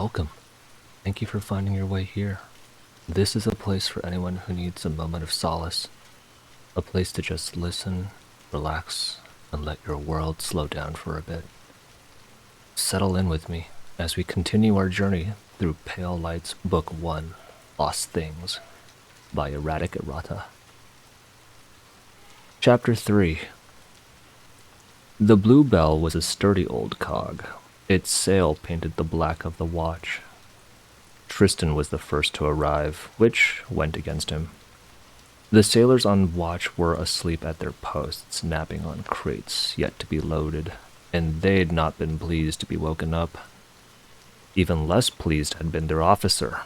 Welcome. Thank you for finding your way here. This is a place for anyone who needs a moment of solace. A place to just listen, relax, and let your world slow down for a bit. Settle in with me as we continue our journey through Pale Light's Book 1, Lost Things, by ErraticErrata. Chapter 3. The Bluebell was a sturdy old cog. Its sail painted the black of the watch. Tristan was the first to arrive, which went against him. The sailors on watch were asleep at their posts, napping on crates yet to be loaded, and they'd not been pleased to be woken up. Even less pleased had been their officer,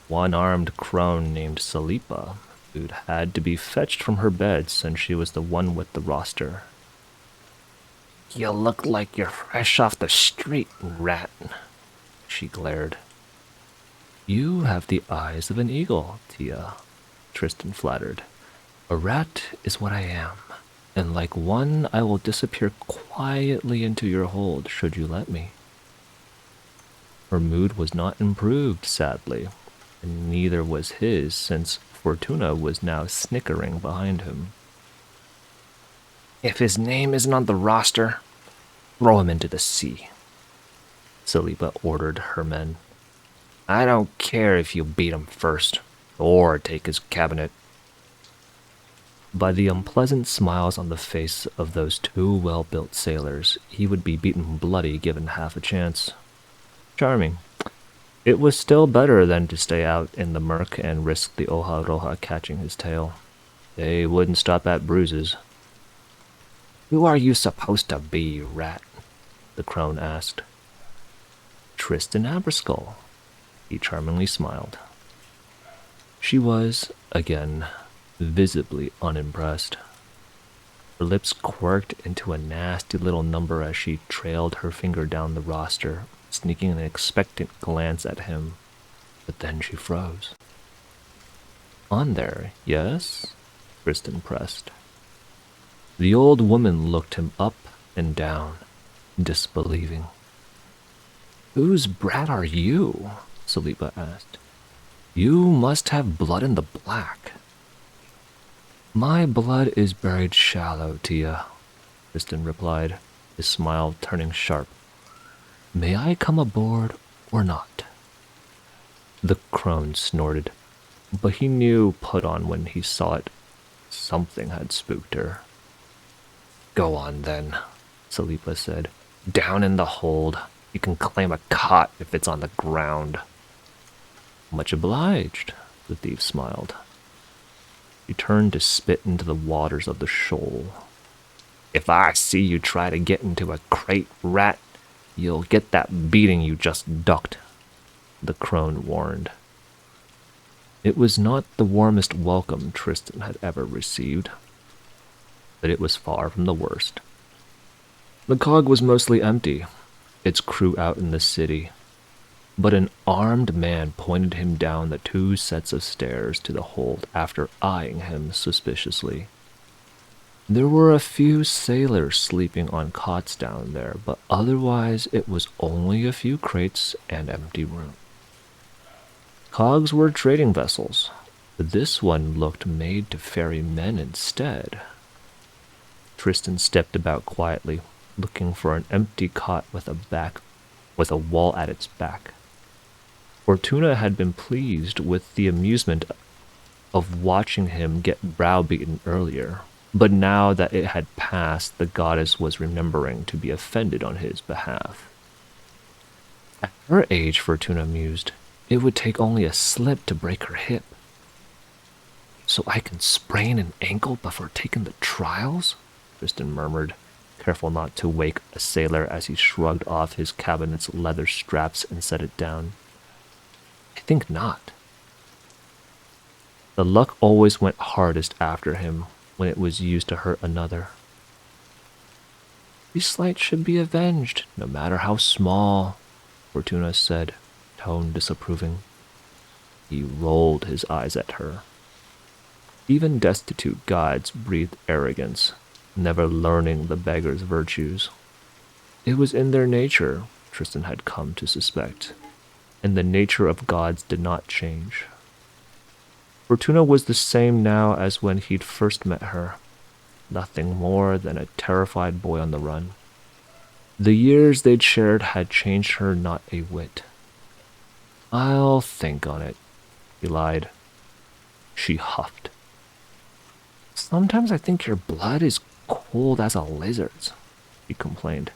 one armed crone named Salipa, who'd had to be fetched from her bed since she was the one with the roster. "You look like you're fresh off the street, rat," she glared. "You have the eyes of an eagle, Tia," Tristan flattered. "A rat is what I am, and like one I will disappear quietly into your hold should you let me." Her mood was not improved, sadly, and neither was his, since Fortuna was now snickering behind him. "If his name isn't on the roster, throw him into the sea," Saliba ordered her men. "I don't care if you beat him first, or take his cabinet." By the unpleasant smiles on the face of those two well-built sailors, he would be beaten bloody given half a chance. Charming. It was still better than to stay out in the murk and risk the Hoja Roja catching his tail. They wouldn't stop at bruises. "Who are you supposed to be, rat?" the crone asked. "Tristan Aberskull," he charmingly smiled. She was, again, visibly unimpressed. Her lips quirked into a nasty little number as she trailed her finger down the roster, sneaking an expectant glance at him, but then she froze. "On there, yes?" Tristan pressed. The old woman looked him up and down, disbelieving. "Whose brat are you?" Saliba asked. "You must have blood in the black." "My blood is buried shallow, Tia," Tristan replied, his smile turning sharp. "May I come aboard or not?" The crone snorted, but he knew put on when he saw it. Something had spooked her. "Go on then," Saliba said. "Down in the hold. You can claim a cot if it's on the ground." "Much obliged," the thief smiled. He turned to spit into the waters of the shoal. "If I see you try to get into a crate, rat, you'll get that beating you just ducked," the crone warned. It was not the warmest welcome Tristan had ever received, but it was far from the worst. The cog was mostly empty, its crew out in the city, but an armed man pointed him down the two sets of stairs to the hold after eyeing him suspiciously. There were a few sailors sleeping on cots down there, but otherwise it was only a few crates and empty room. Cogs were trading vessels, but this one looked made to ferry men instead. Tristan stepped about quietly, looking for an empty cot with a wall at its back. Fortuna had been pleased with the amusement of watching him get browbeaten earlier, but now that it had passed, the goddess was remembering to be offended on his behalf. At her age, Fortuna mused, it would take only a slip to break her hip. "So I can sprain an ankle before taking the trials?" Tristan murmured, careful not to wake a sailor as he shrugged off his cabinet's leather straps and set it down. "I think not." The luck always went hardest after him when it was used to hurt another. "Every slight should be avenged, no matter how small," Fortuna said, tone disapproving. He rolled his eyes at her. Even destitute gods breathed arrogance, never learning the beggar's virtues. It was in their nature, Tristan had come to suspect. and the nature of gods did not change. Fortuna was the same now as when he'd first met her, nothing more than a terrified boy on the run. The years they'd shared had changed her not a whit. "I'll think on it," he lied. She huffed. "Sometimes I think your blood is cold as a lizard's," he complained.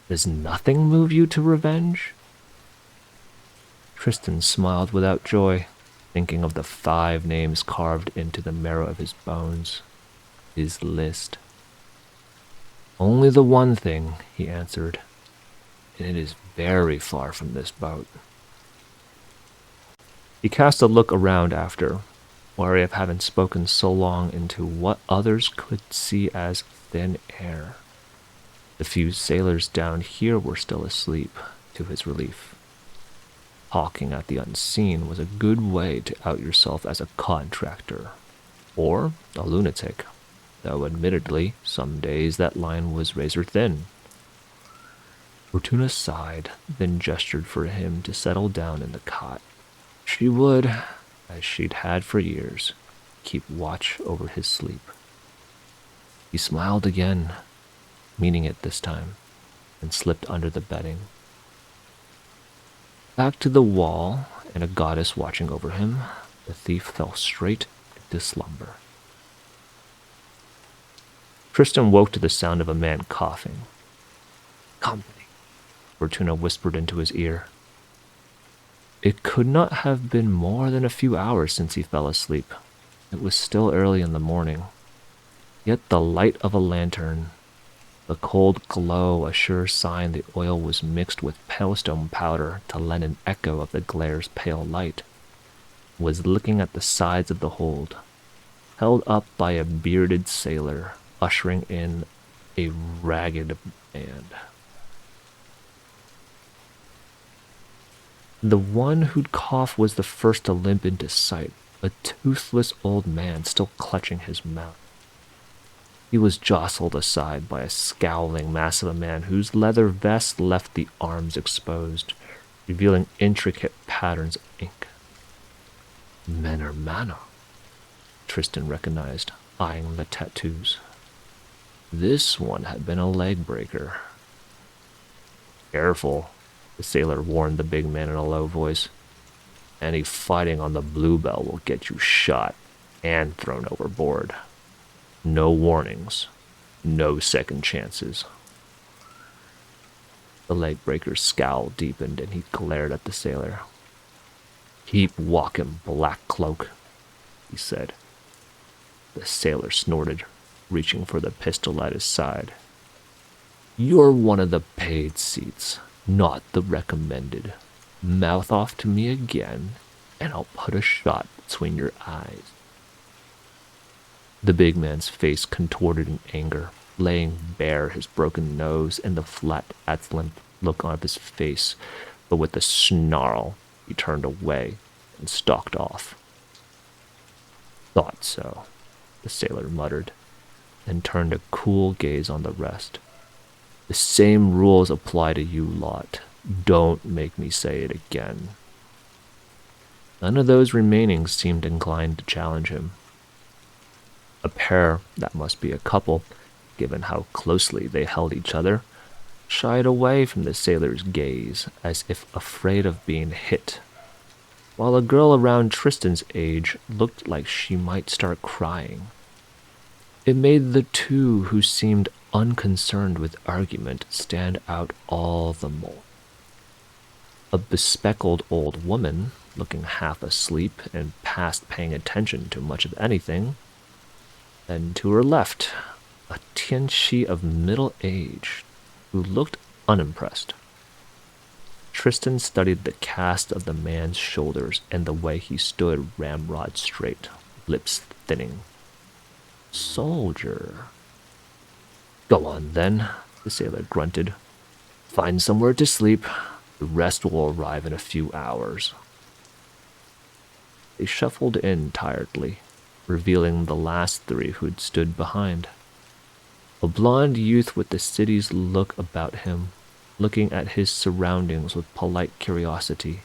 "Does nothing move you to revenge?" Tristan smiled without joy, thinking of the 5 names carved into the marrow of his bones. His list. "Only the one thing," he answered, "and it is very far from this boat." He cast a look around after, wary of having spoken so long into what others could see as thin air. The few sailors down here were still asleep, to his relief. Hawking at the unseen was a good way to out yourself as a contractor, or a lunatic, though admittedly, some days that line was razor thin. Fortuna sighed, then gestured for him to settle down in the cot. She would, as she'd had for years, keep watch over his sleep. He smiled again, meaning it this time, and slipped under the bedding. Back to the wall, and a goddess watching over him, the thief fell straight into slumber. Tristan woke to the sound of a man coughing. "Company," Fortuna whispered into his ear. It could not have been more than a few hours since he fell asleep. It was still early in the morning. Yet the light of a lantern, the cold glow, a sure sign the oil was mixed with palestone powder to lend an echo of the glare's pale light, was licking at the sides of the hold, held up by a bearded sailor ushering in a ragged band. The one who'd cough was the first to limp into sight, a toothless old man still clutching his mouth. He was jostled aside by a scowling mass of a man whose leather vest left the arms exposed, revealing intricate patterns of ink. "Men Hermano," Tristan recognized, eyeing the tattoos. This one had been a leg breaker. "Careful," the sailor warned the big man in a low voice. "Any fighting on the Bluebell will get you shot and thrown overboard. No warnings, no second chances." The leg breaker's scowl deepened and he glared at the sailor. "Keep walking, Black Cloak," he said. The sailor snorted, reaching for the pistol at his side. "You're one of the paid seats, not the recommended. Mouth off to me again, and I'll put a shot between your eyes." The big man's face contorted in anger, laying bare his broken nose and the flat, atzlant look on his face, but with a snarl, he turned away and stalked off. "Thought so," the sailor muttered, and turned a cool gaze on the rest. "The same rules apply to you lot. Don't make me say it again." None of those remaining seemed inclined to challenge him. A pair, that must be a couple, given how closely they held each other, shied away from the sailor's gaze as if afraid of being hit, while a girl around Tristan's age looked like she might start crying. It made the two who seemed unconcerned with argument stand out all the more. A bespectacled old woman, looking half asleep and past paying attention to much of anything. Then to her left, a Tianchi of middle age, who looked unimpressed. Tristan studied the cast of the man's shoulders and the way he stood ramrod straight, lips thinning. Soldier. "Go on, then," the sailor grunted. "Find somewhere to sleep. The rest will arrive in a few hours." They shuffled in tiredly, revealing the last 3 who'd stood behind. A blond youth with the city's look about him, looking at his surroundings with polite curiosity,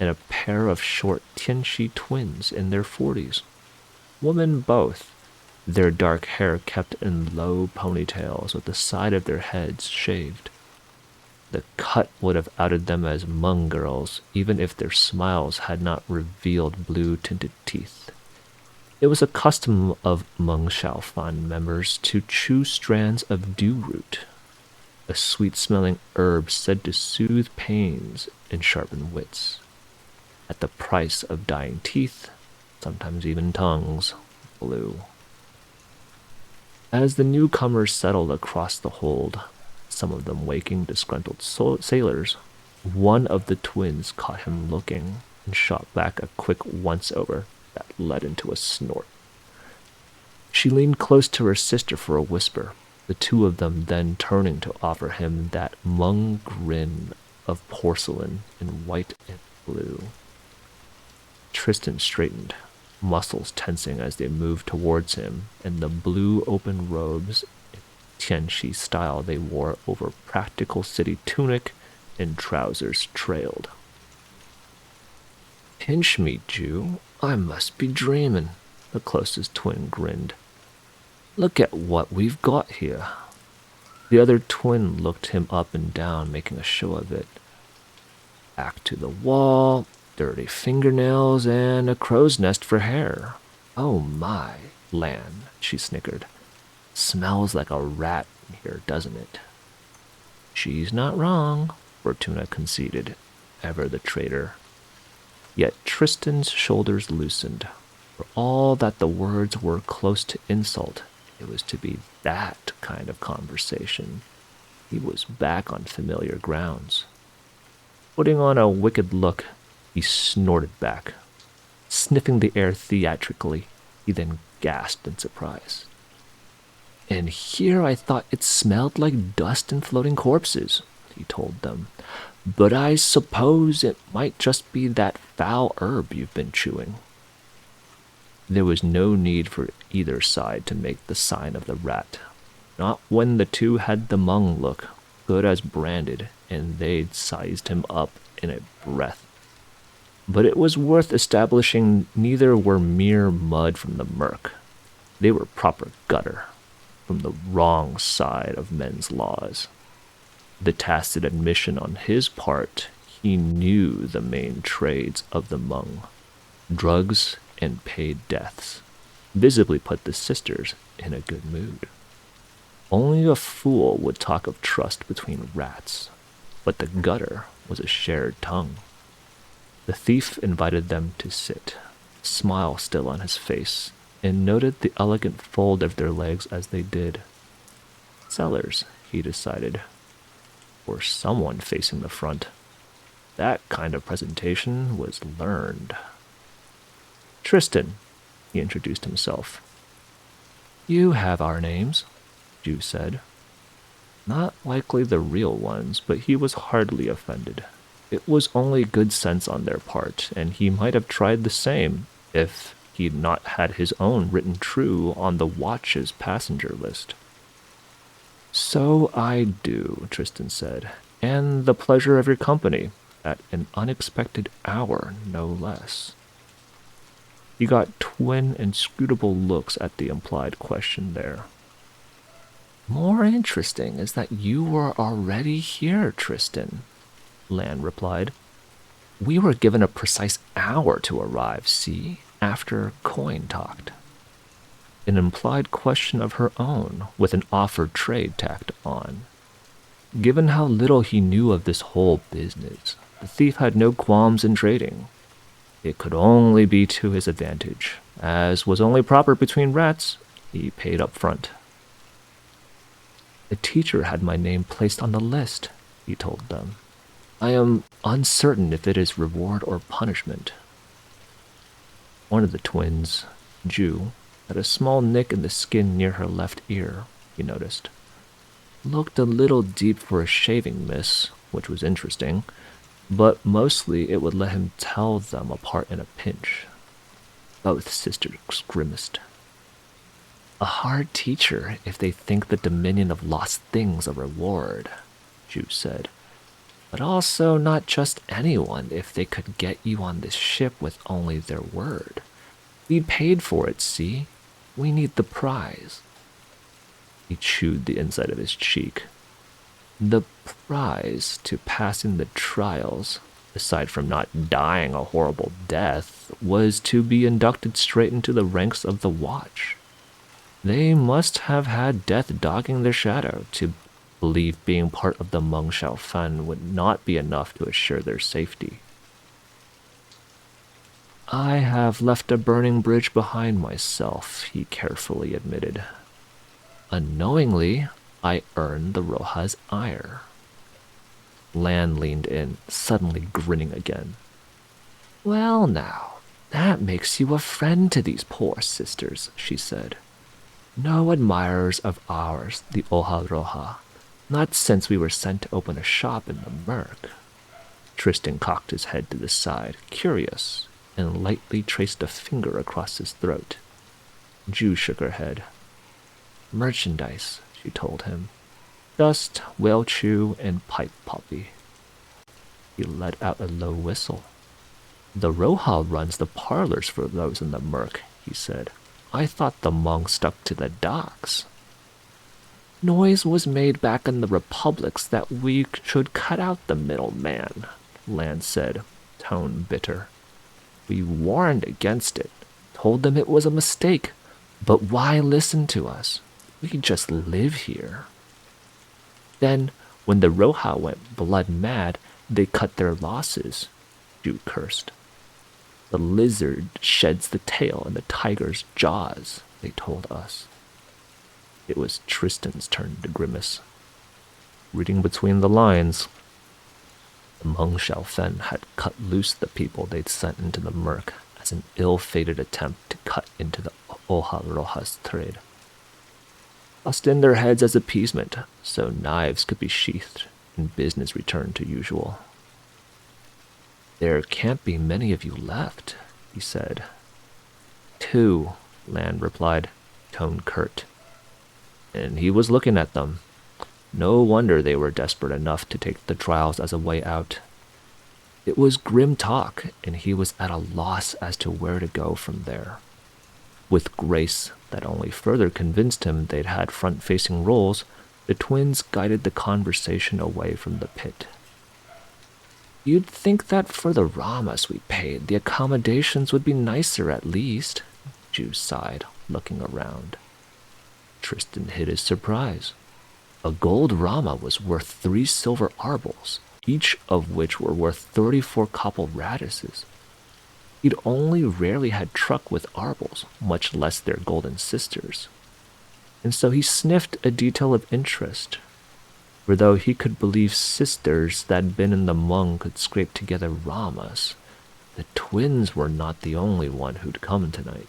and a pair of short Tianxi twins in their 40s. Women both, their dark hair kept in low ponytails with the side of their heads shaved. The cut would have outed them as Hmong girls, even if their smiles had not revealed blue-tinted teeth. It was a custom of Hmong Shaofan members to chew strands of dew root, a sweet-smelling herb said to soothe pains and sharpen wits, at the price of dyeing teeth, sometimes even tongues, blue. As the newcomers settled across the hold, some of them waking disgruntled sailors, one of the twins caught him looking and shot back a quick once-over that led into a snort. She leaned close to her sister for a whisper, the two of them then turning to offer him that Hmong grin of porcelain in white and blue. Tristan straightened, muscles tensing as they moved towards him, and the blue open robes in Tianxi style they wore over practical city tunic and trousers trailed. "Pinch me, Jew. I must be dreaming," the closest twin grinned. "Look at what we've got here." The other twin looked him up and down, making a show of it. Back to the wall, dirty fingernails, and a crow's nest for hair. "Oh my, Lan," she snickered. "Smells like a rat in here, doesn't it?" "She's not wrong," Fortuna conceded, ever the traitor. Yet Tristan's shoulders loosened. For all that the words were close to insult, it was to be that kind of conversation. He was back on familiar grounds. Putting on a wicked look, he snorted back. Sniffing the air theatrically, he then gasped in surprise. "And here I thought it smelled like dust and floating corpses," he told them. "But I suppose it might just be that foul herb you've been chewing." There was no need for either side to make the sign of the rat, not when the two had the Hmong look, good as branded, and they'd sized him up in a breath. But it was worth establishing neither were mere mud from the murk. They were proper gutter, from the wrong side of men's laws. The tacit admission on his part, he knew the main trades of the Hmong, drugs and paid deaths, visibly put the sisters in a good mood. Only a fool would talk of trust between rats, but the gutter was a shared tongue. The thief invited them to sit, a smile still on his face, and noted the elegant fold of their legs as they did. Sellers, he decided, or someone facing the front. That kind of presentation was learned. "Tristan," he introduced himself. "You have our names," Ju said. Not likely the real ones, but he was hardly offended. It was only good sense on their part, and he might have tried the same if he'd not had his own written true on the watch's passenger list. "So I do," Tristan said, "and the pleasure of your company, at an unexpected hour, no less." He got twin inscrutable looks at the implied question there. "More interesting is that you were already here, Tristan," Lan replied. "We were given a precise hour to arrive, see, after Coin talked." An implied question of her own, with an offered trade tacked on. Given how little he knew of this whole business, the thief had no qualms in trading. It could only be to his advantage. As was only proper between rats, he paid up front. "The teacher had my name placed on the list," he told them. "I am uncertain if it is reward or punishment." One of the twins, Ju, had a small nick in the skin near her left ear, he noticed. Looked a little deep for a shaving miss, which was interesting, but mostly it would let him tell them apart in a pinch. Both sisters grimaced. "A hard teacher if they think the dominion of lost things a reward," Ju said. But also not just anyone if they could get you on this ship with only their word. We paid for it, see? We need the prize. He chewed the inside of his cheek. The prize to passing the trials, aside from not dying a horrible death, was to be inducted straight into the ranks of the Watch. They must have had death dogging their shadow to believe being part of the Meng Shao Fan would not be enough to assure their safety. I have left a burning bridge behind myself, he carefully admitted. Unknowingly, I earned the Roja's ire. Lan leaned in, suddenly grinning again. Well now, that makes you a friend to these poor sisters, she said. No admirers of ours, the Oja Roja, not since we were sent to open a shop in the Merc. Tristan cocked his head to the side, curious, and lightly traced a finger across his throat. Ju shook her head. Merchandise, she told him. Just whale chew and pipe poppy. He let out a low whistle. The Roja runs the parlors for those in the Merc, he said. I thought the monks stuck to the docks. Noise was made back in the republics that we should cut out the middleman, Lan said, tone bitter. We warned against it, told them it was a mistake, but why listen to us? We just live here. Then, when the Roja went blood mad, they cut their losses, Ju cursed. The lizard sheds the tail in the tiger's jaws, they told us. It was Tristan's turn to grimace. Reading between the lines, the Meng Shao Fen had cut loose the people they'd sent into the Merc as an ill-fated attempt to cut into the Oja Roja's trade. Tossed in their heads as appeasement, so knives could be sheathed and business returned to usual. There can't be many of you left, he said. 2, Lan replied, tone curt. And he was looking at them. No wonder they were desperate enough to take the trials as a way out. It was grim talk, and he was at a loss as to where to go from there. With grace that only further convinced him they'd had front-facing roles, the twins guided the conversation away from the pit. You'd think that for the Ramas we paid, the accommodations would be nicer at least, Ju sighed, looking around. Tristan hid his surprise. A gold Rama was worth 3 silver arbles, each of which were worth 34 copple radices. He'd only rarely had truck with arbles, much less their golden sisters. And so he sniffed a detail of interest. For though he could believe sisters that'd been in the Hmong could scrape together Ramas, the twins were not the only one who'd come tonight.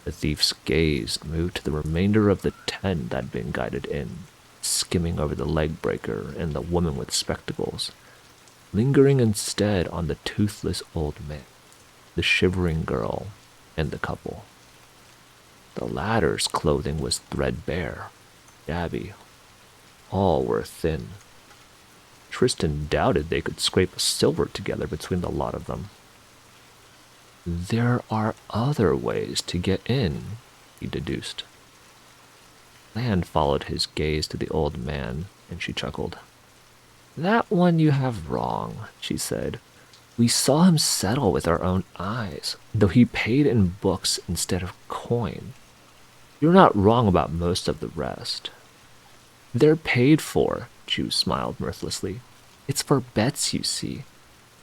The thief's gaze moved to the remainder of the 10 that'd been guided in, skimming over the leg breaker and the woman with spectacles, lingering instead on the toothless old man, the shivering girl, and the couple. The latter's clothing was threadbare, shabby. All were thin. Tristan doubted they could scrape a silver together between the lot of them. There are other ways to get in, he deduced. Lan followed his gaze to the old man, and she chuckled. That one you have wrong, she said. We saw him settle with our own eyes, though he paid in books instead of coin. You're not wrong about most of the rest. They're paid for, Ju smiled mirthlessly. It's for bets, you see.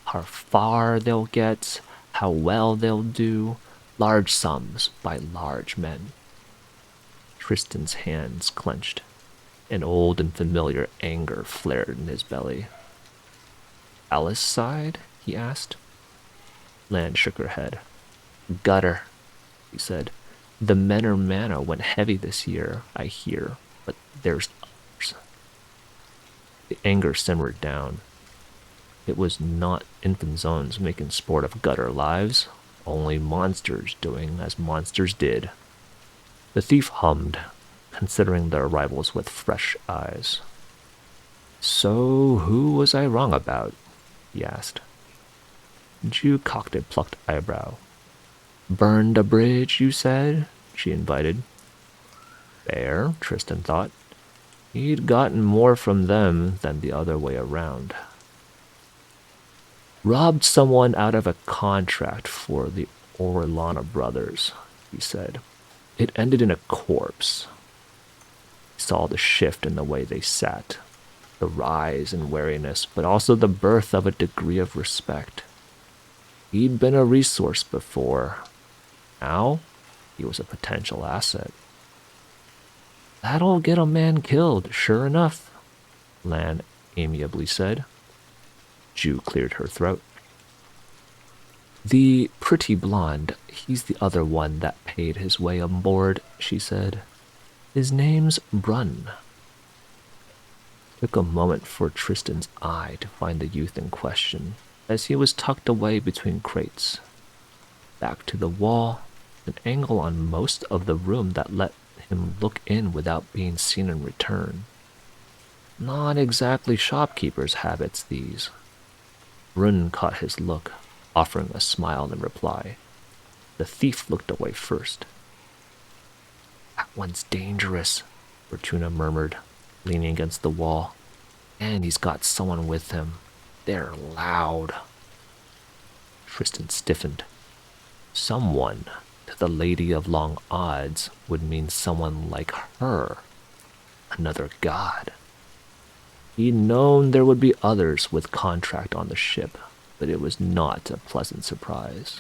How far they'll get, how well they'll do, large sums by large men. Tristan's hands clenched. An old and familiar anger flared in his belly. Alice side? He asked. Lan shook her head. Gutter, he said. The Menor Mana went heavy this year, I hear, but there's others. The anger simmered down. It was not infant zones making sport of gutter lives, only monsters doing as monsters did. The thief hummed, considering their arrivals with fresh eyes. So who was I wrong about? He asked. Ju cocked a plucked eyebrow. Burned a bridge, you said? She invited. Fair, Tristan thought. He'd gotten more from them than the other way around. Robbed someone out of a contract for the Orellana brothers, he said. It ended in a corpse. He saw the shift in the way they sat, the rise in wariness, but also the birth of a degree of respect. He'd been a resource before. Now, he was a potential asset. That'll get a man killed, sure enough, Lan amiably said. Ju cleared her throat. The pretty blonde, he's the other one that paid his way aboard, she said. His name's Brunn. Took a moment for Tristan's eye to find the youth in question, as he was tucked away between crates. Back to the wall, an angle on most of the room that let him look in without being seen in return. Not exactly shopkeepers' habits, these. Brunn caught his look, offering a smile in reply. The thief looked away first. That one's dangerous, Fortuna murmured, leaning against the wall. And he's got someone with him. They're loud. Tristan stiffened. Someone, to the Lady of Long Odds, would mean someone like her. Another god. He'd known there would be others with contract on the ship, but it was not a pleasant surprise.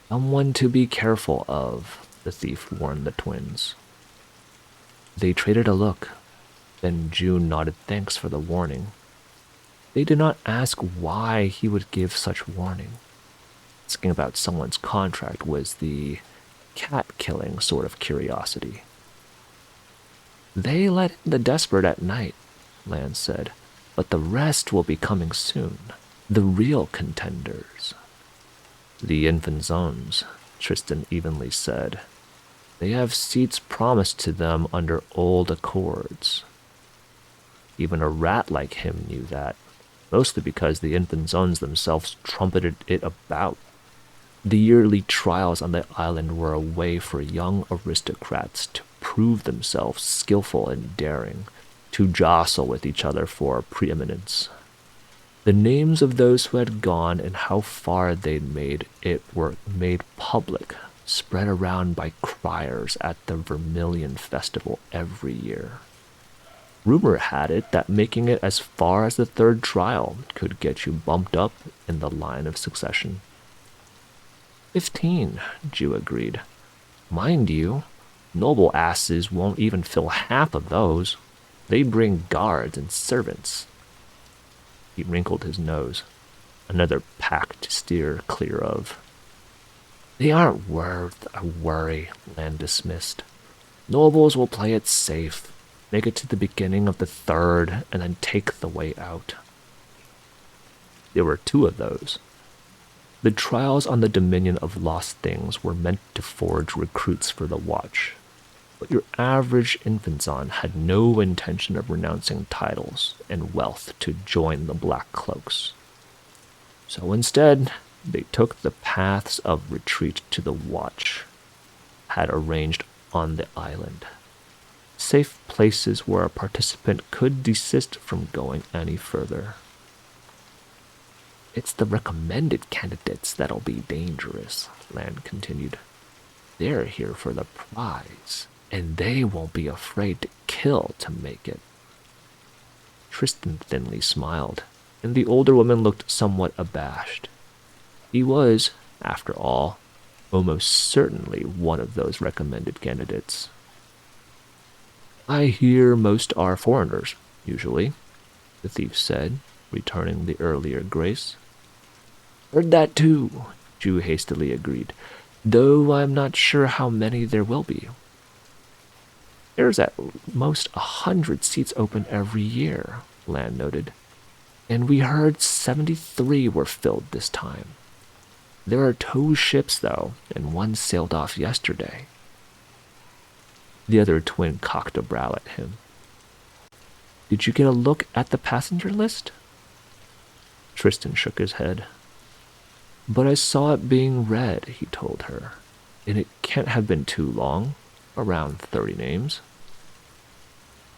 Someone to be careful of, the thief warned the twins. They traded a look. Then June nodded thanks for the warning. They did not ask why he would give such warning. Asking about someone's contract was the cat-killing sort of curiosity. They let in the desperate at night, Lan said, but the rest will be coming soon. The real contenders. The infant zones, Tristan evenly said. They have seats promised to them under old accords. Even a rat like him knew that, mostly because the infant zones themselves trumpeted it about. The yearly trials on the island were a way for young aristocrats to prove themselves skillful and daring, to jostle with each other for preeminence. The names of those who had gone and how far they'd made it were made public, spread around by criers at the Vermilion Festival every year. Rumor had it that making it as far as the third trial could get you bumped up in the line of succession. 15, Ju agreed. Mind you, noble asses won't even fill half of those. They bring guards and servants. He wrinkled his nose. Another pack to steer clear of. They aren't worth a worry, Lan dismissed. Nobles will play it safe, make it to the beginning of the third, and then take the way out. There were two of those. The trials on the Dominion of Lost Things were meant to forge recruits for the Watch, but your average Infanzon had no intention of renouncing titles and wealth to join the Black Cloaks. So instead, they took the paths of retreat to the Watch, had arranged on the island. Safe places where a participant could desist from going any further. It's the recommended candidates that'll be dangerous, Lan continued. They're here for the prize, and they won't be afraid to kill to make it. Tristan thinly smiled, and the older woman looked somewhat abashed. He was, after all, almost certainly one of those recommended candidates. I hear most are foreigners, usually, the thief said, returning the earlier grace. Heard that too, Ju hastily agreed, though I'm not sure how many there will be. There's at most 100 seats open every year, Lan noted, and we heard 73 were filled this time. There are 2 ships, though, and one sailed off yesterday. The other twin cocked a brow at him. Did you get a look at the passenger list? Tristan shook his head. But I saw it being read, he told her, and it can't have been too long, around 30 names.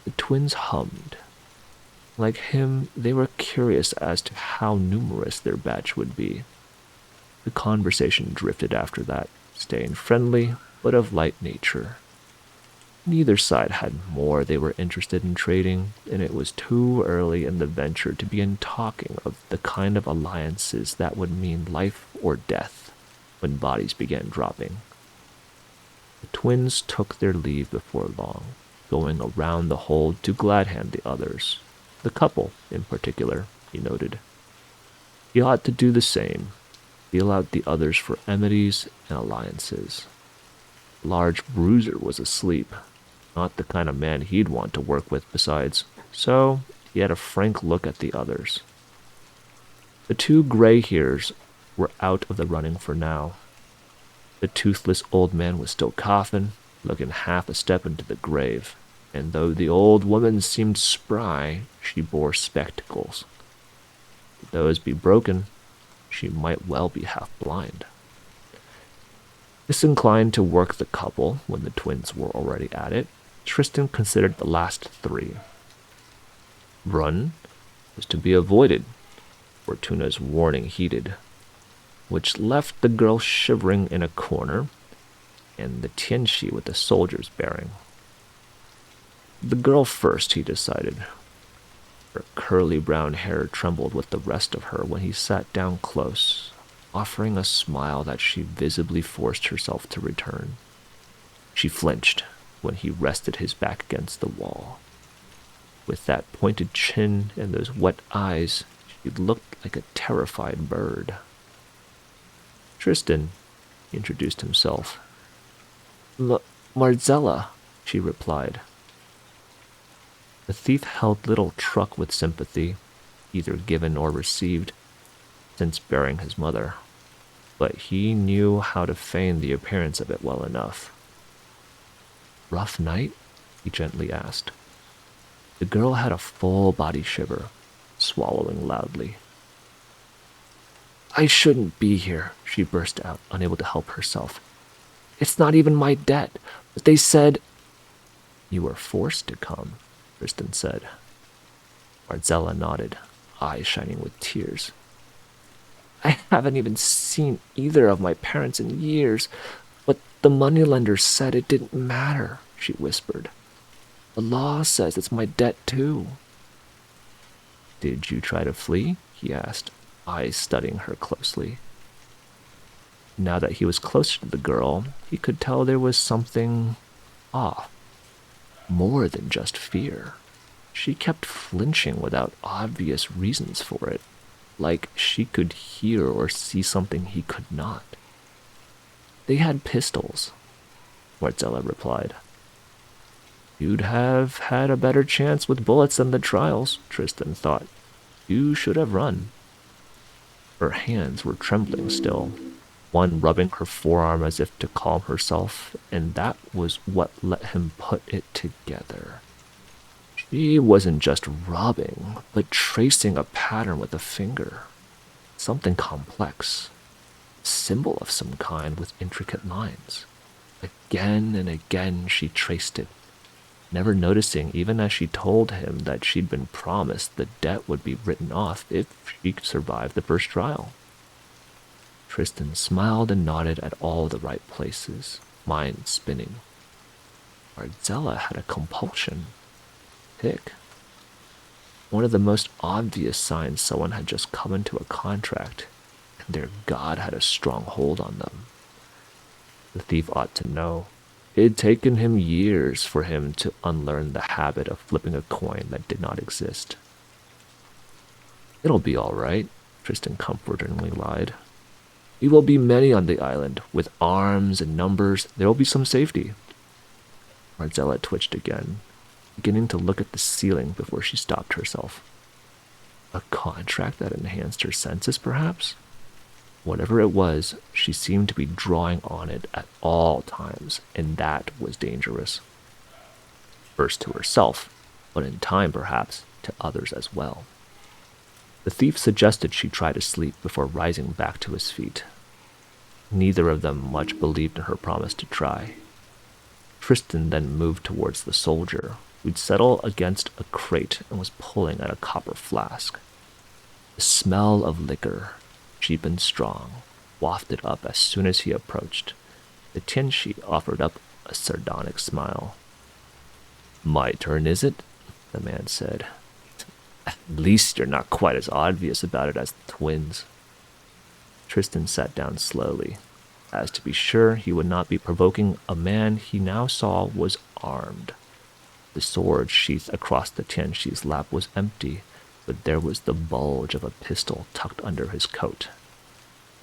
The twins hummed. Like him, they were curious as to how numerous their batch would be. The conversation drifted after that, staying friendly, but of light nature. Neither side had more they were interested in trading, and it was too early in the venture to begin talking of the kind of alliances that would mean life or death when bodies began dropping. The twins took their leave before long, going around the hold to glad-hand the others. The couple, in particular, he noted. He ought to do the same, feel out the others for enmities and alliances. The large bruiser was asleep, not the kind of man he'd want to work with besides, so he had a frank look at the others. The two gray hairs were out of the running for now. The toothless old man was still coughing, looking half a step into the grave, and though the old woman seemed spry, she bore spectacles. If those be broken, she might well be half blind. Disinclined to work the couple when the twins were already at it, Tristan considered the last three. Run was to be avoided, Fortuna's warning heeded, which left the girl shivering in a corner, and the Tianchi with the soldiers bearing. The girl first, he decided. Her curly brown hair trembled with the rest of her when he sat down close, offering a smile that she visibly forced herself to return. She flinched when he rested his back against the wall. With that pointed chin and those wet eyes, she looked like a terrified bird. Tristan, he introduced himself. Marzella, she replied. The thief held little truck with sympathy, either given or received, since bearing his mother, but he knew how to feign the appearance of it well enough. Rough night? He gently asked. The girl had a full body shiver, swallowing loudly. I shouldn't be here, she burst out, unable to help herself. It's not even my debt, but they said... You were forced to come, Tristan said. Marzella nodded, eyes shining with tears. I haven't even seen either of my parents in years, but the moneylender said it didn't matter, she whispered. The law says it's my debt too. Did you try to flee? He asked, eyes studying her closely. Now that he was closer to the girl, he could tell there was something off. More than just fear. She kept flinching without obvious reasons for it, like she could hear or see something he could not. They had pistols, Marzella replied. You'd have had a better chance with bullets than the trials, Tristan thought. You should have run. Her hands were trembling still, one rubbing her forearm as if to calm herself, and that was what let him put it together. She wasn't just rubbing, but tracing a pattern with a finger. Something complex. A symbol of some kind with intricate lines. Again and again she traced it, never noticing even as she told him that she'd been promised the debt would be written off if she survived the first trial. Tristan smiled and nodded at all the right places, mind spinning. Marzella had a compulsion. Tick. One of the most obvious signs someone had just come into a contract, and their god had a strong hold on them. The thief ought to know. It had taken him years for him to unlearn the habit of flipping a coin that did not exist. It'll be all right, Tristan comfortingly lied. We will be many on the island. With arms and numbers, there will be some safety. Marzella twitched again, beginning to look at the ceiling before she stopped herself. A contract that enhanced her senses, perhaps? Whatever it was, she seemed to be drawing on it at all times, and that was dangerous. First to herself, but in time, perhaps, to others as well. The thief suggested she try to sleep before rising back to his feet. Neither of them much believed in her promise to try. Tristan then moved towards the soldier, who'd settled against a crate and was pulling at a copper flask. The smell of liquor, cheap and strong, wafted up as soon as he approached. The Tianshi offered up a sardonic smile. "My turn, is it?" the man said. "At least you're not quite as obvious about it as the twins." Tristan sat down slowly, as to be sure he would not be provoking a man he now saw was armed. The sword sheathed across the Tianshi's lap was empty, but there was the bulge of a pistol tucked under his coat.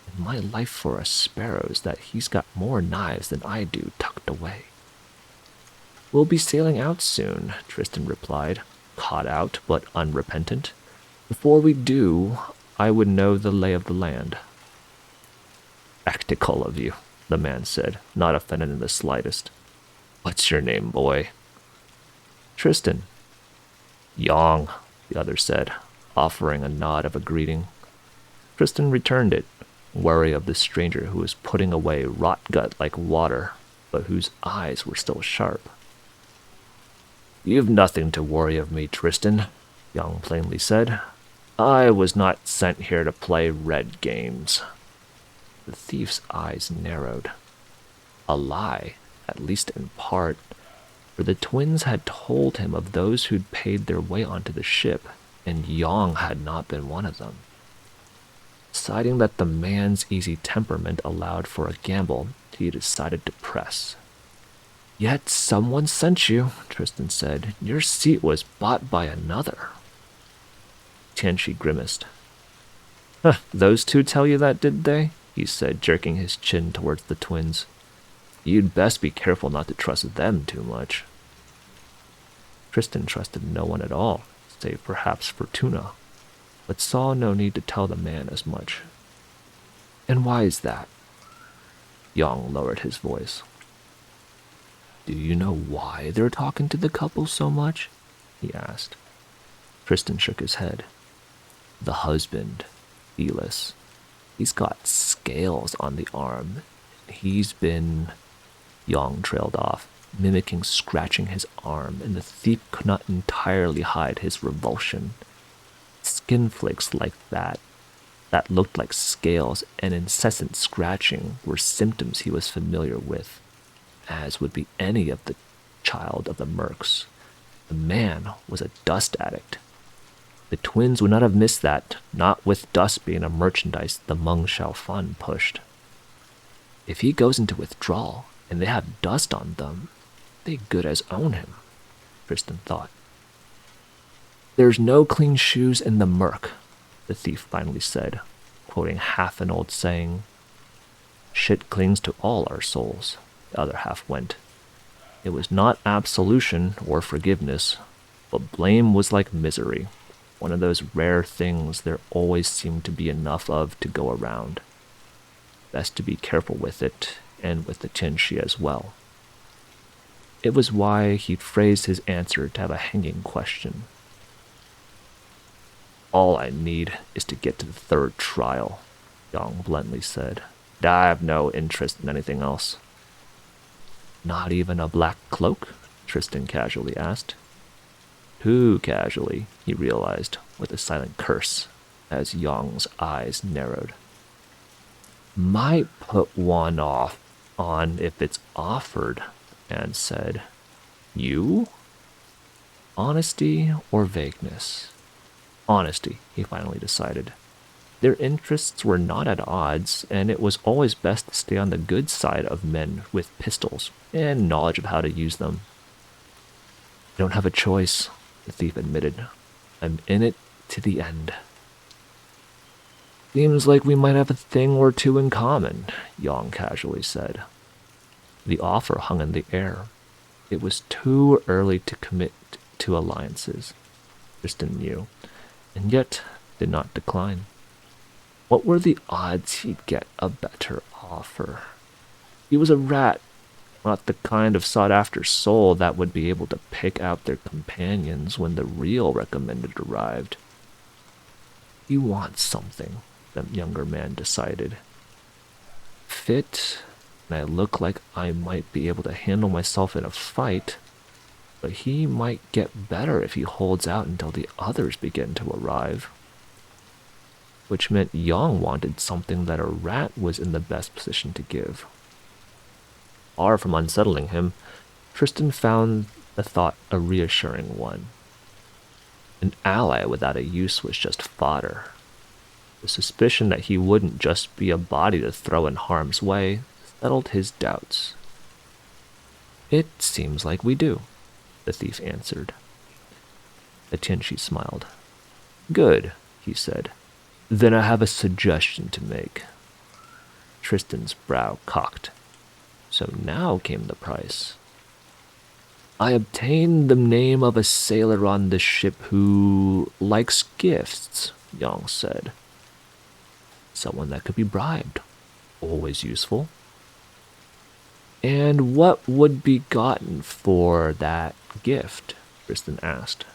"And my life for a sparrow's that he's got more knives than I do tucked away." "We'll be sailing out soon," Tristan replied, caught out but unrepentant. "Before we do, I would know the lay of the land." "Practical of you," the man said, not offended in the slightest. "What's your name, boy?" "Tristan." "Yong," the other said, offering a nod of a greeting. Tristan returned it, wary of the stranger who was putting away rot gut like water, but whose eyes were still sharp. "You've nothing to worry of me, Tristan," Young plainly said. "I was not sent here to play red games." The thief's eyes narrowed. A lie, at least in part, for the twins had told him of those who'd paid their way onto the ship, and Yong had not been one of them. Deciding that the man's easy temperament allowed for a gamble, he decided to press. "Yet someone sent you," Tristan said. "Your seat was bought by another." Tianchi grimaced. "Huh, those two tell you that, did they?" he said, jerking his chin towards the twins. "You'd best be careful not to trust them too much." Tristan trusted no one at all, save perhaps Fortuna, but saw no need to tell the man as much. "And why is that?" Yong lowered his voice. "Do you know why they're talking to the couple so much?" he asked. Tristan shook his head. "The husband, Elis, he's got scales on the arm. He's been..." Yong trailed off, mimicking scratching his arm, and the thief could not entirely hide his revulsion. Skin flakes like that looked like scales and incessant scratching, were symptoms he was familiar with, as would be any of the child of the Mercs. The man was a dust addict. The twins would not have missed that, not with dust being a merchandise the Meng Shao Fan pushed. If he goes into withdrawal and they have dust on them, they good as own him, Tristan thought. "There's no clean shoes in the Merc," the thief finally said, quoting half an old saying. "Shit clings to all our souls," the other half went. It was not absolution or forgiveness, but blame was like misery, one of those rare things there always seemed to be enough of to go around. Best to be careful with it, and with the Tianshi as well. It was why he'd phrased his answer to have a hanging question. "All I need is to get to the third trial," Yong bluntly said. "I have no interest in anything else." "Not even a black cloak?" Tristan casually asked. Too casually, he realized, with a silent curse, as Yong's eyes narrowed. "Might put one on if it's offered," Anne said. "You?" Honesty or vagueness? Honesty, he finally decided. Their interests were not at odds, and it was always best to stay on the good side of men with pistols and knowledge of how to use them. "I don't have a choice," the thief admitted. "I'm in it to the end." "Seems like we might have a thing or two in common," Yong casually said. The offer hung in the air. It was too early to commit to alliances, Tristan knew, and yet did not decline. What were the odds he'd get a better offer? He was a rat, Not the kind of sought-after soul that would be able to pick out their companions when the real recommended arrived. You want something, the younger man decided. Fit, and I look like I might be able to handle myself in a fight, but he might get better if he holds out until the others begin to arrive. Which meant Yang wanted something that a rat was in the best position to give. Far from unsettling him, Tristan found the thought a reassuring one. An ally without a use was just fodder. The suspicion that he wouldn't just be a body to throw in harm's way settled his doubts. It seems like we do, the thief answered. The Tianchi smiled. Good, he said. Then I have a suggestion to make. Tristan's brow cocked. So now came the price. I obtained the name of a sailor on the ship who likes gifts, Yang said. Someone that could be bribed. Always useful. And what would be gotten for that gift? Tristan asked.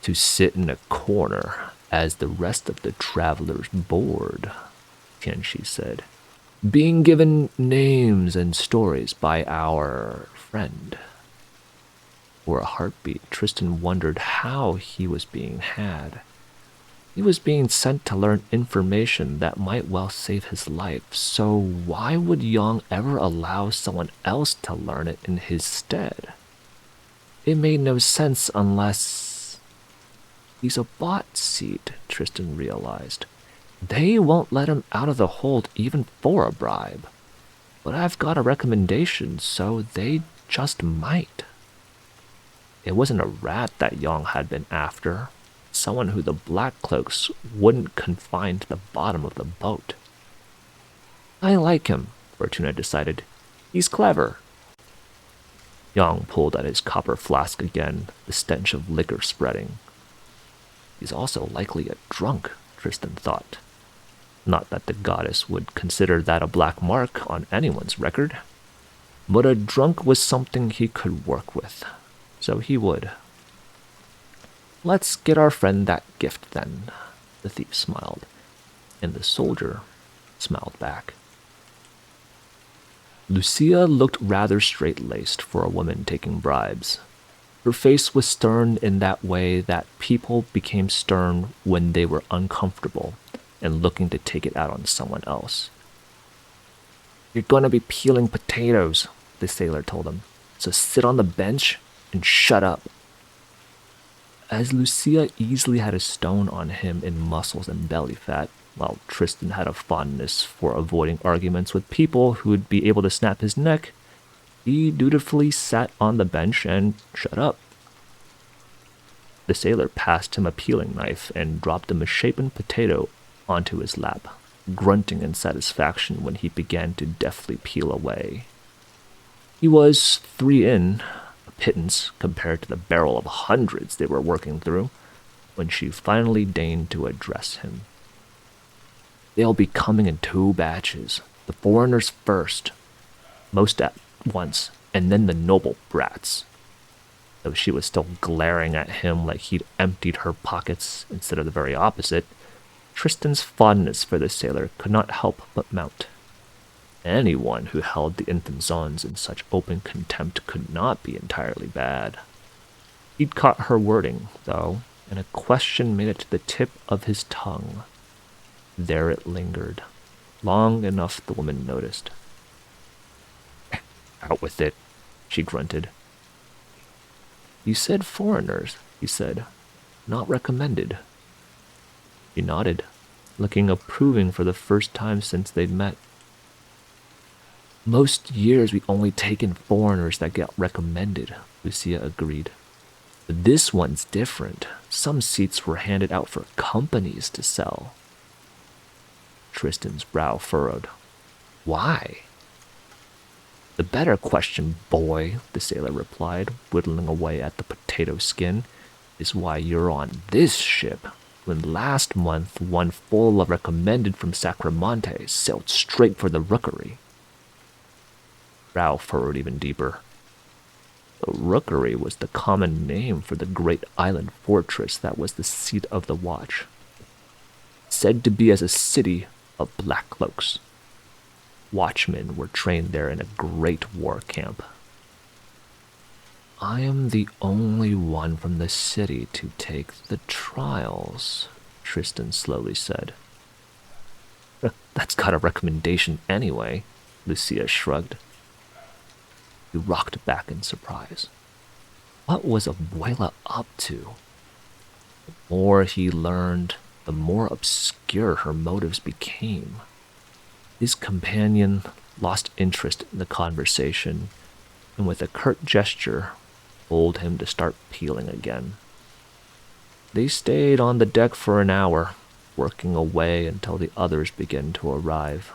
To sit in a corner as the rest of the travelers board, Tianchi said. Being given names and stories by our friend. For a heartbeat, Tristan wondered how he was being had. He was being sent to learn information that might well save his life, so why would Yang ever allow someone else to learn it in his stead? It made no sense unless... He's a bot seat, Tristan realized. They won't let him out of the hold even for a bribe. But I've got a recommendation, so they just might. It wasn't a rat that Yang had been after. Someone who the Black Cloaks wouldn't confine to the bottom of the boat. I like him, Fortuna decided. He's clever. Yang pulled at his copper flask again, the stench of liquor spreading. He's also likely a drunk, Tristan thought. Not that the goddess would consider that a black mark on anyone's record. But a drunk was something he could work with, so he would. Let's get our friend that gift, then, the thief smiled, and the soldier smiled back. Lucia looked rather straight-laced for a woman taking bribes. Her face was stern in that way that people became stern when they were uncomfortable and looking to take it out on someone else. You're going to be peeling potatoes, the sailor told him, so sit on the bench and shut up. As Lucia easily had a stone on him in muscles and belly fat, while Tristan had a fondness for avoiding arguments with people who would be able to snap his neck, he dutifully sat on the bench and shut up. The sailor passed him a peeling knife and dropped a misshapen potato onto his lap, grunting in satisfaction when he began to deftly peel away. He was 3 in, a pittance compared to the barrel of hundreds they were working through, when she finally deigned to address him. They'll be coming in 2 batches, the foreigners first, most at once, and then the noble brats. Though she was still glaring at him like he'd emptied her pockets instead of the very opposite, Tristan's fondness for the sailor could not help but mount. Anyone who held the Intenzons in such open contempt could not be entirely bad. He'd caught her wording, though, and a question made it to the tip of his tongue. There it lingered, long enough the woman noticed. Out with it, she grunted. You said foreigners, he said, not recommended. She nodded, looking approving for the first time since they'd met. Most years we only take in foreigners that get recommended, Lucia agreed. But this one's different. Some seats were handed out for companies to sell. Tristan's brow furrowed. Why? The better question, boy, the sailor replied, whittling away at the potato skin, is why you're on this ship, when last month one full of recommended from Sacramonte sailed straight for the rookery. brow furrowed even deeper. The Rookery was the common name for the great island fortress that was the seat of the Watch, said to be as a city of black cloaks. Watchmen were trained there in a great war camp. I am the only one from the city to take the trials, Tristan slowly said. That's got a recommendation anyway, Lucia shrugged. He rocked back in surprise. What was Abuela up to? The more he learned, the more obscure her motives became. His companion lost interest in the conversation, and with a curt gesture, told him to start peeling again. They stayed on the deck for an hour, working away until the others began to arrive.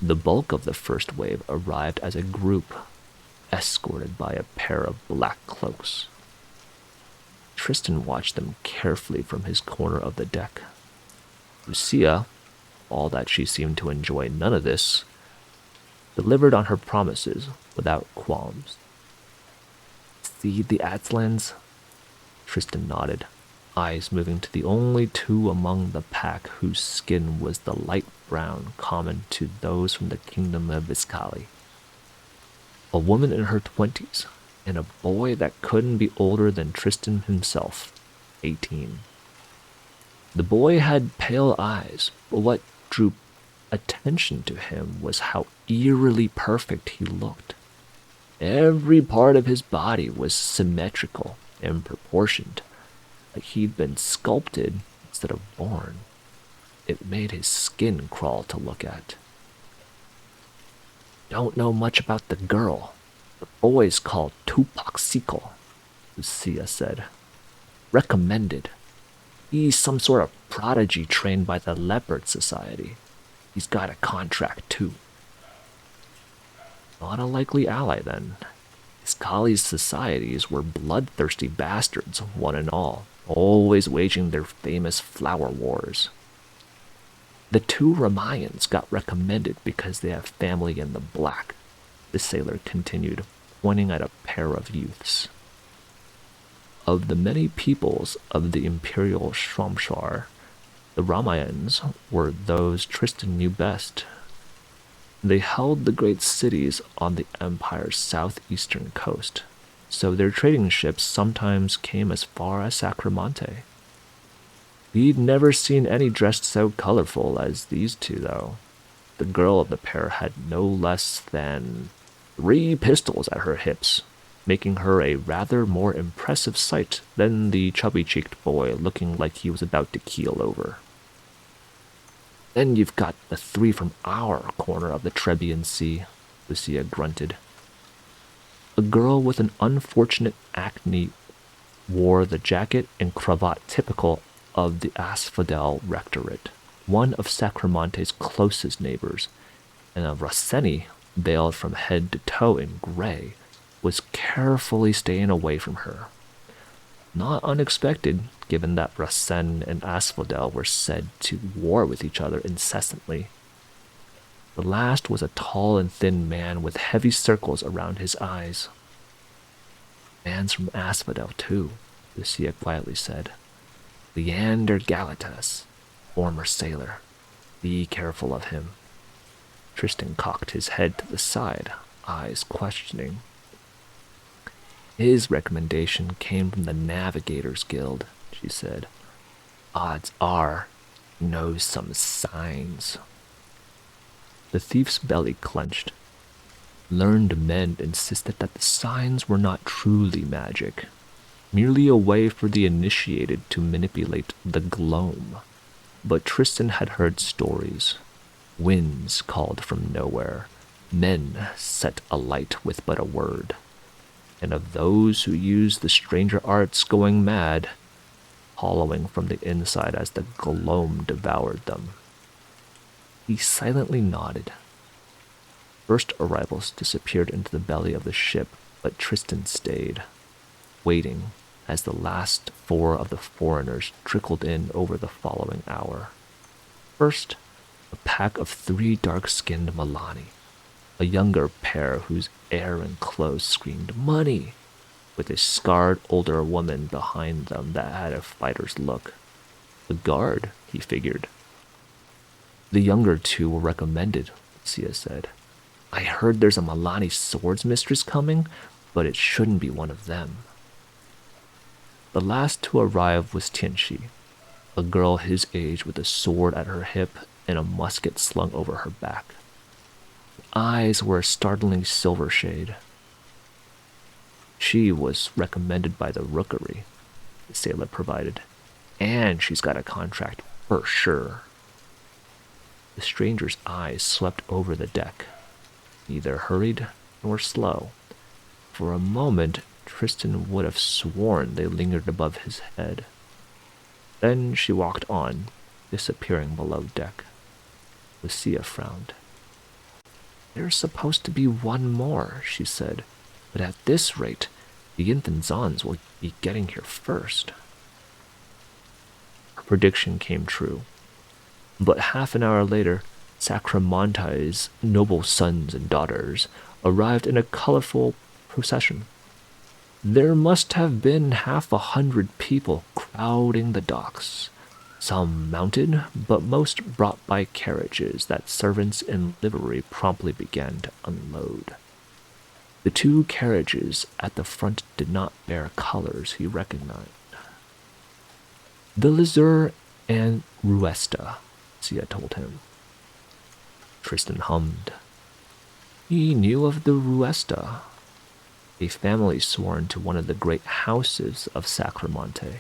The bulk of the first wave arrived as a group, escorted by a pair of black cloaks. Tristan watched them carefully from his corner of the deck. Lucia, all that she seemed to enjoy none of this, delivered on her promises without qualms. See the Atzlans? Tristan nodded, eyes moving to the only two among the pack whose skin was the light brown common to those from the kingdom of Viscali. A woman in her 20s, and a boy that couldn't be older than Tristan himself, 18. The boy had pale eyes, but what drew attention to him was how eerily perfect he looked. Every part of his body was symmetrical and proportioned, like he'd been sculpted instead of born. It made his skin crawl to look at. Don't know much about the girl. The boy's called Tupac Sequel, Lucia said. Recommended. He's some sort of prodigy trained by the Leopard Society. He's got a contract, too. Not a likely ally, then. Iskali's societies were bloodthirsty bastards, one and all, always waging their famous flower wars. The two Ramayans got recommended because they have family in the black, the sailor continued, pointing at a pair of youths. Of the many peoples of the imperial Shramshar, the Ramayans were those Tristan knew best. They held the great cities on the empire's southeastern coast, so their trading ships sometimes came as far as Sacramento. He'd never seen any dressed so colorful as these two, though. The girl of the pair had no less than 3 pistols at her hips, making her a rather more impressive sight than the chubby-cheeked boy looking like he was about to keel over. Then you've got the 3 from our corner of the Trebian Sea, Lucia grunted. A girl with an unfortunate acne wore the jacket and cravat typical of the Asphodel Rectorate, one of Sacramonte's closest neighbors, and a Rosseni, veiled from head to toe in gray, was carefully staying away from her. Not unexpected, given that Rasen and Asphodel were said to war with each other incessantly. The last was a tall and thin man with heavy circles around his eyes. Man's from Asphodel, too, Lucia quietly said. Leander Galatas, former sailor. Be careful of him. Tristan cocked his head to the side, eyes questioning. His recommendation came from the Navigators Guild, she said. Odds are, he knows some signs. The thief's belly clenched. Learned men insisted that the signs were not truly magic, merely a way for the initiated to manipulate the gloam. But Tristan had heard stories. Winds called from nowhere, men set alight with but a word, and of those who used the stranger arts going mad, hollowing from the inside as the gloam devoured them. He silently nodded. First arrivals disappeared into the belly of the ship, but Tristan stayed, waiting as the last 4 of the foreigners trickled in over the following hour. First, a pack of 3 dark-skinned Milani, A younger pair whose hair and clothes screamed money, with a scarred older woman behind them that had a fighter's look. A guard, he figured. The younger two were recommended, Lucia said. I heard there's a Milani swords mistress coming, but it shouldn't be one of them. The last to arrive was Tianxi, a girl his age with a sword at her hip and a musket slung over her back. Her eyes were a startling silver shade. She was recommended by the rookery, the sailor provided, and she's got a contract for sure. The stranger's eyes swept over the deck, neither hurried nor slow. For a moment, Tristan would have sworn they lingered above his head. Then she walked on, disappearing below deck. Lucia frowned. There's supposed to be one more, she said, but at this rate, the Inthanzons will be getting here first. Her prediction came true. But half an hour later, Sacramonte's noble sons and daughters arrived in a colorful procession. There must have been 100 people crowding the docks, some mounted, but most brought by carriages that servants in livery promptly began to unload. The two carriages at the front did not bear colors he recognized. The Lizur and Ruesta, Sia told him. Tristan hummed. He knew of the Ruesta, a family sworn to one of the great houses of Sacramonte,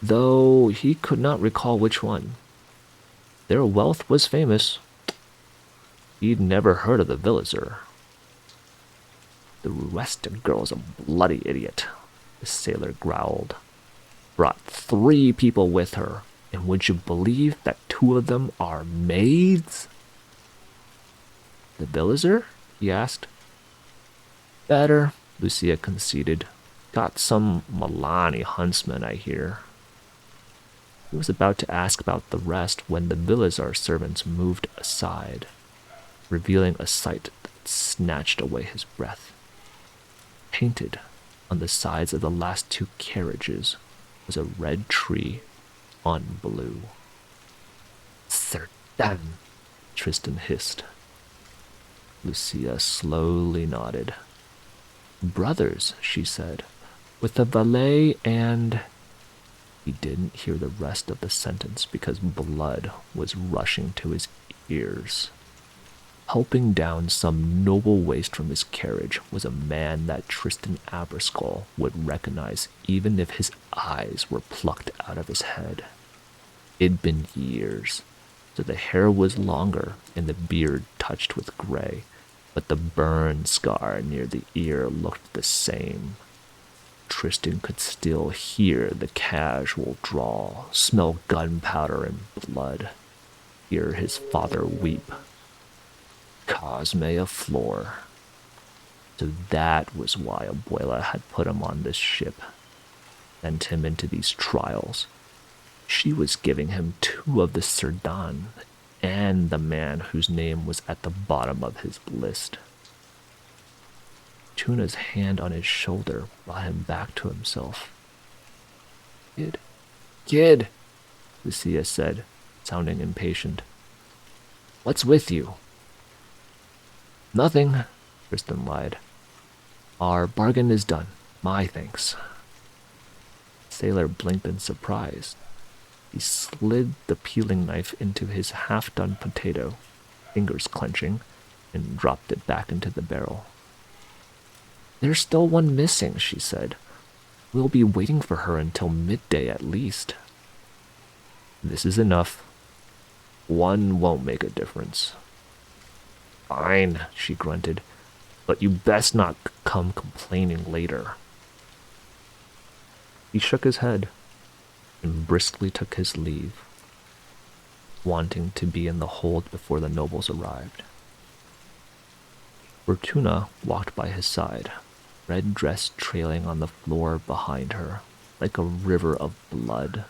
though he could not recall which one. Their wealth was famous. He'd never heard of the Villazur. The Ruesta girl's a bloody idiot, the sailor growled. Brought 3 people with her, and would you believe that 2 of them are maids? The Villazur? He asked. Better, Lucia conceded. Got some Milani huntsman, I hear. He was about to ask about the rest when the Villazur servants moved aside, revealing a sight that snatched away his breath. Painted on the sides of the last 2 carriages was a red tree on blue. Certain, Tristan hissed. Lucia slowly nodded. Brothers, she said, with a valet and... He didn't hear the rest of the sentence because blood was rushing to his ears. Helping down some noble waste from his carriage was a man that Tristan Aberskull would recognize even if his eyes were plucked out of his head. It'd been years, so the hair was longer and the beard touched with gray, but the burn scar near the ear looked the same. Tristan could still hear the casual drawl, smell gunpowder and blood, hear his father weep. Cosme a floor. So that was why Abuela had put him on this ship, sent him into these trials. She was giving him 2 of the Cerdan and the man whose name was at the bottom of his list. Tuna's hand on his shoulder brought him back to himself. Kid, Lucia said, sounding impatient. What's with you? Nothing, Tristan lied. Our bargain is done. My thanks. Sailor blinked in surprise. He slid the peeling knife into his half-done potato, fingers clenching, and dropped it back into the barrel. There's still one missing, she said. We'll be waiting for her until midday at least. This is enough. One won't make a difference. Fine, she grunted, but you best not come complaining later. He shook his head and briskly took his leave, wanting to be in the hold before the nobles arrived. Fortuna walked by his side, red dress trailing on the floor behind her, like a river of blood.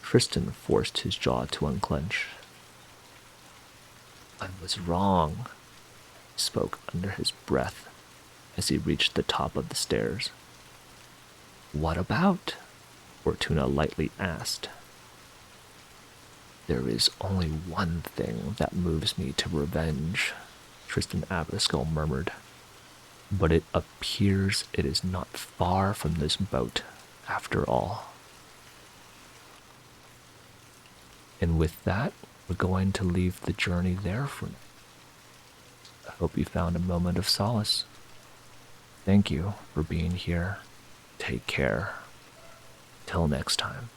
Tristan forced his jaw to unclench. I was wrong, spoke under his breath as he reached the top of the stairs. What about? Fortuna lightly asked. There is only one thing that moves me to revenge, Tristan Abascal murmured. But it appears it is not far from this boat, after all. And with that, we're going to leave the journey there for now. I hope you found a moment of solace. Thank you for being here. Take care. Till next time.